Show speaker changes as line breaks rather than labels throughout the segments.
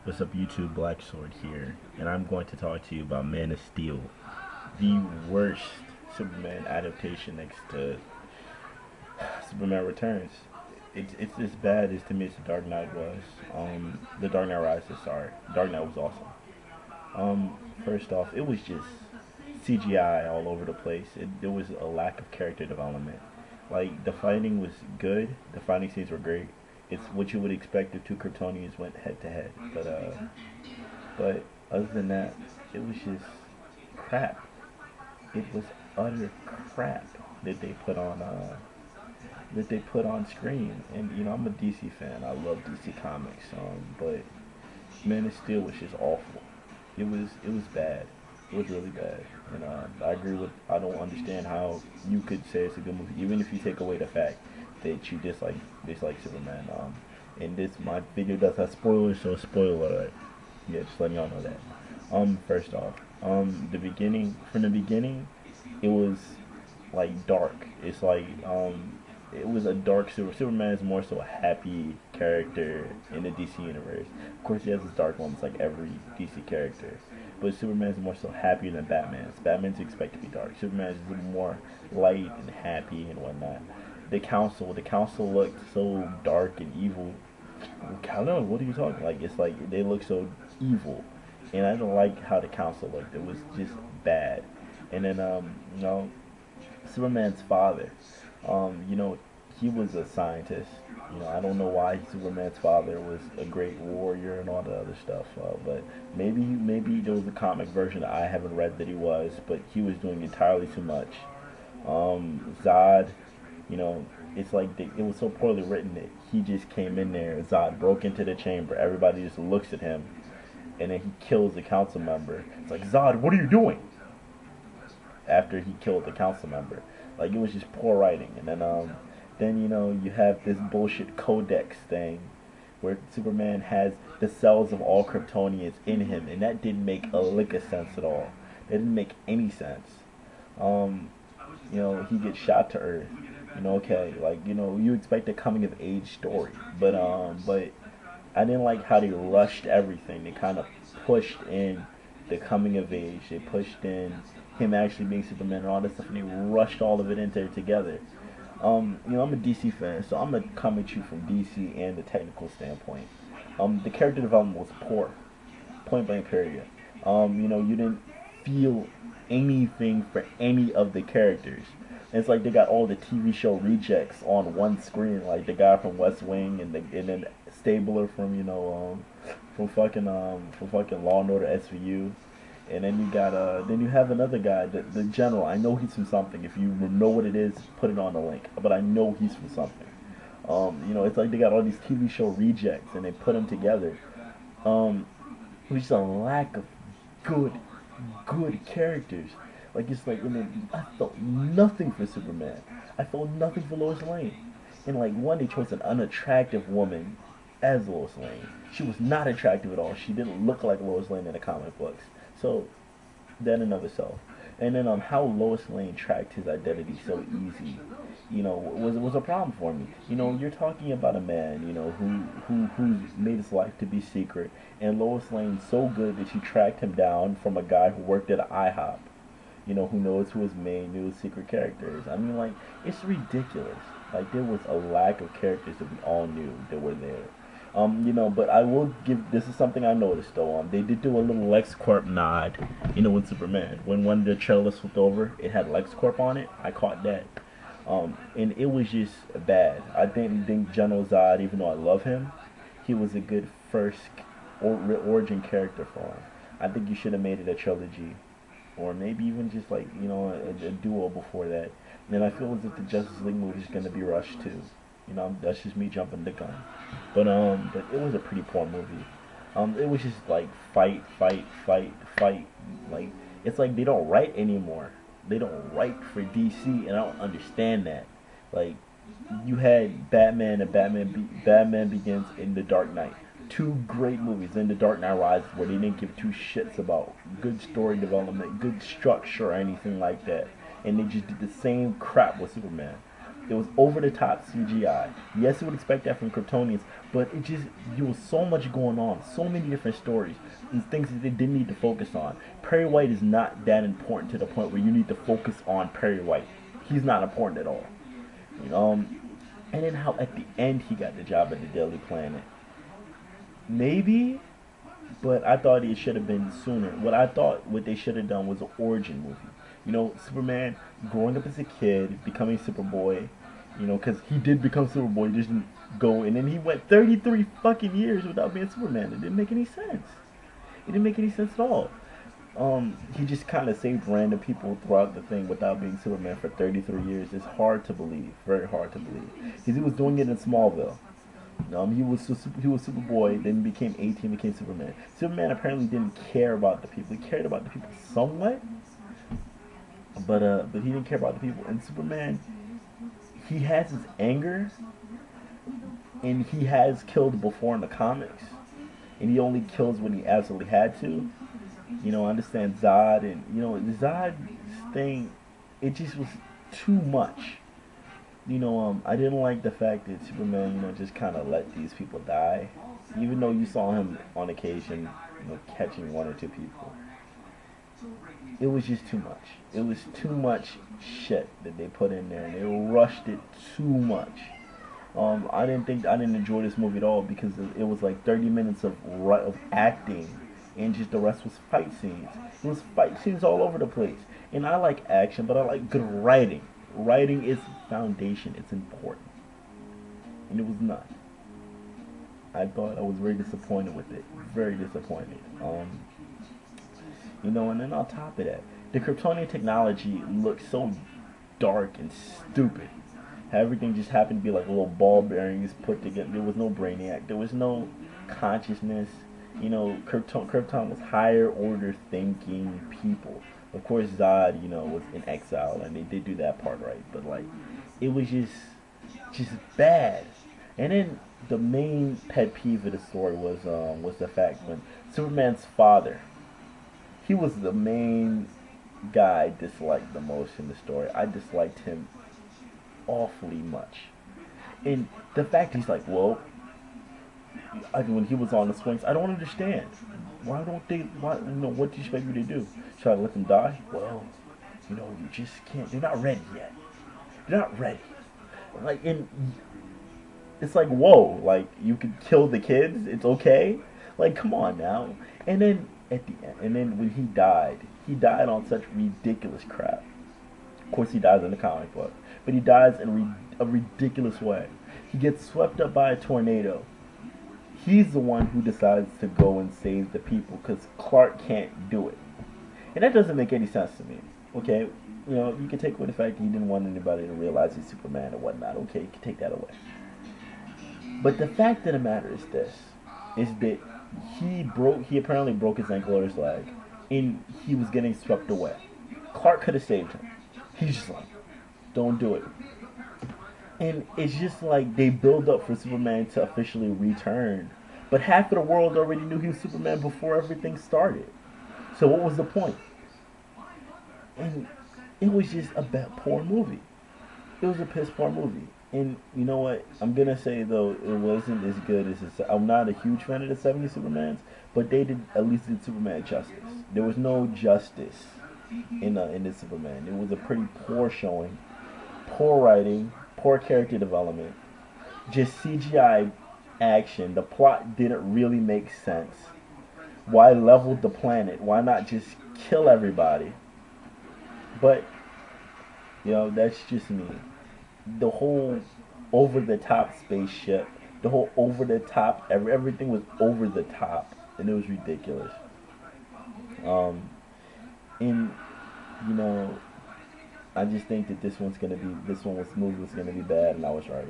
What's up, YouTube? Black Sword here, and I'm going to talk to you about Man of Steel, the worst Superman adaptation next to Superman Returns. It's as bad as to me as The Dark Knight was. The Dark Knight Rises. Sorry, Dark Knight was awesome. First off, it was just CGI all over the place. There was a lack of character development. Like, the fighting was good. The fighting scenes were great. It's what you would expect if two Kryptonians went head to head. But other than that, it was just crap. It was utter crap that they put on screen. And I'm a DC fan. I love DC Comics. But Man of Steel was just awful. It was bad. It was really bad. And I agree with. I don't understand how you could say it's a good movie, even if you take away the fact that you dislike Superman. And this my video does have spoilers, so spoiler alert. Yeah, just letting y'all know that. First off, from the beginning, it was like dark. It's like it was a dark Superman is more so a happy character in the DC universe. Of course, he has his dark moments like every DC character, but Superman is more so happier than Batman. Batman's expected to be dark. Superman is more light and happy and whatnot. The council looked so dark and evil. I don't know, what are you talking? Like, it's like they look so evil, and I don't like how the council looked. It was just bad. And then Superman's father, he was a scientist. I don't know why Superman's father was a great warrior and all the other stuff. But maybe there was a comic version that I haven't read that he was, but he was doing entirely too much. Zod, it's like it was so poorly written that he just came in there. Zod broke into the chamber. Everybody just looks at him, and then he kills the council member. It's like, Zod, what are you doing? After he killed the council member, like, it was just poor writing. And then you have this bullshit codex thing where Superman has the cells of all Kryptonians in him, and that didn't make a lick of sense at all. It didn't make any sense. He gets shot to Earth. Okay, like, you expect a coming of age story, but I didn't like how they rushed everything. They kind of pushed in the coming of age. They pushed in him actually being Superman and all this stuff, and they rushed all of it into it together. I'm a DC fan, so I'm gonna come at you from DC and the technical standpoint. The character development was poor, point blank period. You didn't feel anything for any of the characters. And it's like they got all the TV show rejects on one screen, like the guy from West Wing and then Stabler from from fucking Law and Order SVU. And then you have another guy, the general. I know he's from something. If you know what it is, put it on the link. But I know he's from something. It's like they got all these TV show rejects and they put them together. Which is a lack of good characters. Like, it's like, I felt nothing for Superman. I felt nothing for Lois Lane. And like, they chose an unattractive woman as Lois Lane. She was not attractive at all. She didn't look like Lois Lane in the comic books. So, that in of itself. And then how Lois Lane tracked his identity so easy, was a problem for me. You're talking about a man, who made his life to be secret, and Lois Lane's so good that she tracked him down from a guy who worked at IHOP, who knows who his main new secret character is. I mean, like, it's ridiculous. Like, there was a lack of characters that we all knew that were there. But I will give, this is something I noticed though, they did do a little LexCorp nod, with Superman. When one of the trailers flipped over, it had LexCorp on it. I caught that. And it was just bad. I didn't think General Zod, even though I love him, he was a good first origin character for him. I think you should have made it a trilogy, or maybe even just like, a duo before that. And I feel as if the Justice League movie is going to be rushed too. That's just me jumping the gun. But it was a pretty poor movie. It was just like fight. Like, it's like they don't write anymore. They don't write for DC, and I don't understand that. Like, you had Batman and Batman Begins in The Dark Knight. Two great movies. In The Dark Knight Rises, where they didn't give two shits about good story development, good structure, or anything like that. And they just did the same crap with Superman. It was over the top CGI. Yes, you would expect that from Kryptonians, but it just there was so much going on, so many different stories, and things that they didn't need to focus on. Perry White is not that important to the point where you need to focus on Perry White. He's not important at all. You know, and then how at the end he got the job at the Daily Planet. Maybe, but I thought it should have been sooner. What they should have done was an origin movie. You know, Superman growing up as a kid, becoming Superboy. You know, because he did become Superboy, just didn't go, and then he went 33 fucking years without being Superman. It didn't make any sense. It didn't make any sense at all. He just kind of saved random people throughout the thing without being Superman for 33 years. It's hard to believe, very hard to believe. Because he was doing it in Smallville. He was Superboy, then became 18, became Superman. Superman apparently didn't care about the people. He cared about the people somewhat, but he didn't care about the people. And Superman, he has his anger, and he has killed before in the comics, and he only kills when he absolutely had to. You know, I understand Zod, and you know the Zod thing, it just was too much. You know, I didn't like the fact that Superman, you know, just kind of let these people die, even though you saw him on occasion, you know, catching one or two people. It was just too much. It was too much shit that they put in there, and they rushed it too much. I didn't enjoy this movie at all because it was like 30 minutes of acting, and just the rest was fight scenes. It was fight scenes all over the place, and I like action, but I like good writing. Writing is foundation. It's important, and it was not. I was very disappointed with it. Very disappointed. You know, and then on top of that, the Kryptonian technology looked so dark and stupid. Everything just happened to be like little ball bearings put together. There was no brainiac. There was no consciousness. You know, Krypton was higher order thinking people. Of course, Zod, you know, was in exile, and they did do that part right. But like, it was just bad. And then the main pet peeve of the story was the fact when Superman's father, he was the main guy I disliked the most in the story. I disliked him awfully much. And the fact he's like, well, when he was on the swings, I don't understand. Why, you know, what do you expect me to do? Should I let them die? Well, you know, you just can't. They're not ready yet. They're not ready. Like, it's like, whoa, like, you could kill the kids? It's okay? Like, come on now. And then, at the end, and then when he died on such ridiculous crap. Of course, he dies in the comic book. But he dies in a ridiculous way. He gets swept up by a tornado. He's the one who decides to go and save the people because Clark can't do it. And that doesn't make any sense to me. Okay, you know, you can take away the fact that he didn't want anybody to realize he's Superman or whatnot. Okay, you can take that away. But the fact of the matter is this, is that he apparently broke his ankle or his leg, and he was getting swept away. Clark could have saved him. He's just like, don't do it. And it's just like they build up for Superman to officially return. But half of the world already knew he was Superman before everything started. So what was the point? And it was just a poor movie. It was a piss poor movie. And you know what? I'm going to say, though, it wasn't as good as I'm not a huge fan of the 70s Supermans, but they at least did Superman justice. There was no justice in this Superman. It was a pretty poor showing, poor writing, poor character development, just CGI action. The plot didn't really make sense. Why level the planet? Why not just kill everybody? But, you know, that's just me. The whole over-the-top spaceship, the whole over-the-top, everything was over the top, and it was ridiculous. And, you know, I just think that this movie was gonna be bad, and I was right.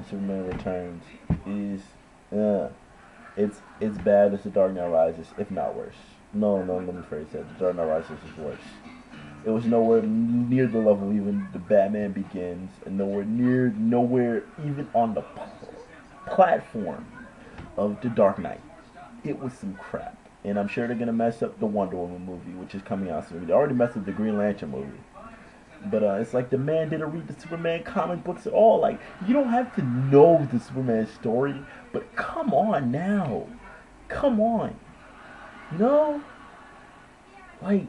Superman Returns is, it's bad as The Dark Knight Rises, if not worse. No, let me rephrase that. The Dark Knight Rises is worse. It was nowhere near the level even the Batman Begins, and nowhere even on the platform of The Dark Knight. It was some crap. And I'm sure they're going to mess up the Wonder Woman movie, which is coming out soon. They already messed up the Green Lantern movie. But it's like the man didn't read the Superman comic books at all. Like you don't have to know the Superman story, but come on now, come on, you know, like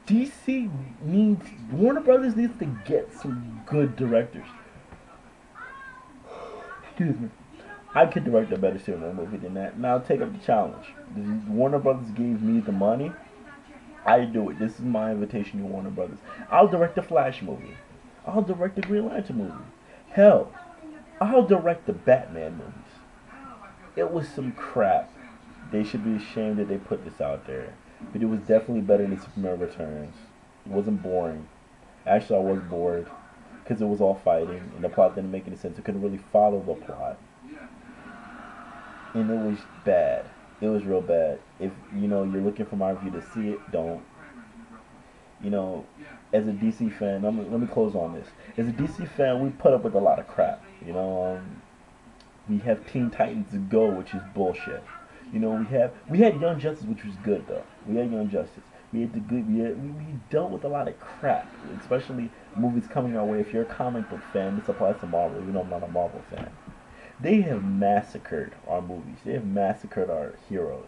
DC needs Warner Brothers needs to get some good directors. Excuse me. I could direct a better Superman movie than that. Now take up the challenge. Warner Brothers gave me the money. I do it. This is my invitation to Warner Brothers. I'll direct a Flash movie. I'll direct a Green Lantern movie. Hell, I'll direct the Batman movies. It was some crap. They should be ashamed that they put this out there. But it was definitely better than Superman Returns. It wasn't boring. Actually, I was bored because it was all fighting and the plot didn't make any sense. I couldn't really follow the plot, and it was bad. It was real bad. If you're looking for my review to see it, don't. You know, as a DC fan, let me close on this. As a DC fan, we put up with a lot of crap. We have Teen Titans Go, which is bullshit. We had Young Justice, which was good though. We had Young Justice. We had the good. We dealt with a lot of crap, especially movies coming our way. If you're a comic book fan, this applies to Marvel. Even though I'm not a Marvel fan, they have massacred our movies. They have massacred our heroes.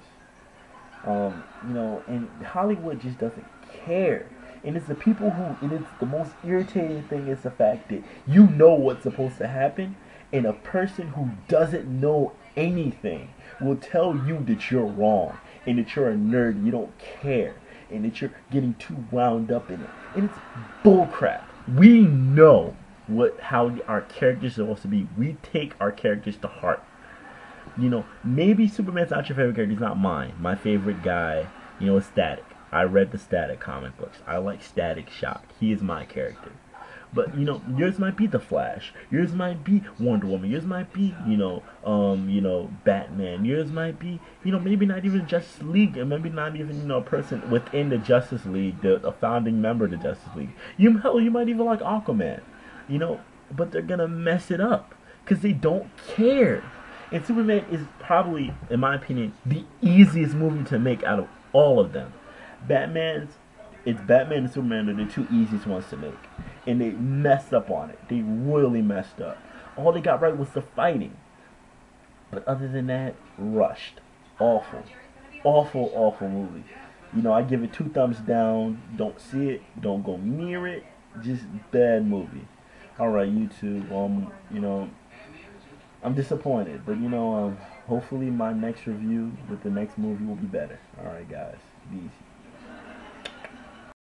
And Hollywood just doesn't care. And it's the people who, and it's the most irritating thing is the fact that you know what's supposed to happen, and a person who doesn't know anything will tell you that you're wrong, and that you're a nerd, you don't care, and that you're getting too wound up in it. And it's bullcrap. We know how our characters are supposed to be. We take our characters to heart. Maybe Superman's not your favorite character. He's not mine. My favorite guy, is Static. I read the Static comic books. I like Static Shock. He is my character. But yours might be the Flash. Yours might be Wonder Woman. Yours might be Batman. Yours might be maybe not even Justice League, and maybe not even a person within the Justice League, a founding member of the Justice League. You might even like Aquaman. But they're gonna mess it up because they don't care. And Superman is probably, in my opinion, the easiest movie to make out of all of them. It's Batman and Superman are the two easiest ones to make. And they messed up on it. They really messed up. All they got right was the fighting. But other than that, rushed. Awful. Awful, awful movie. I give it 2 thumbs down. Don't see it. Don't go near it. Just bad movie. Alright, YouTube. I'm disappointed. But, hopefully my next review with the next movie will be better. Alright, guys. Be easy.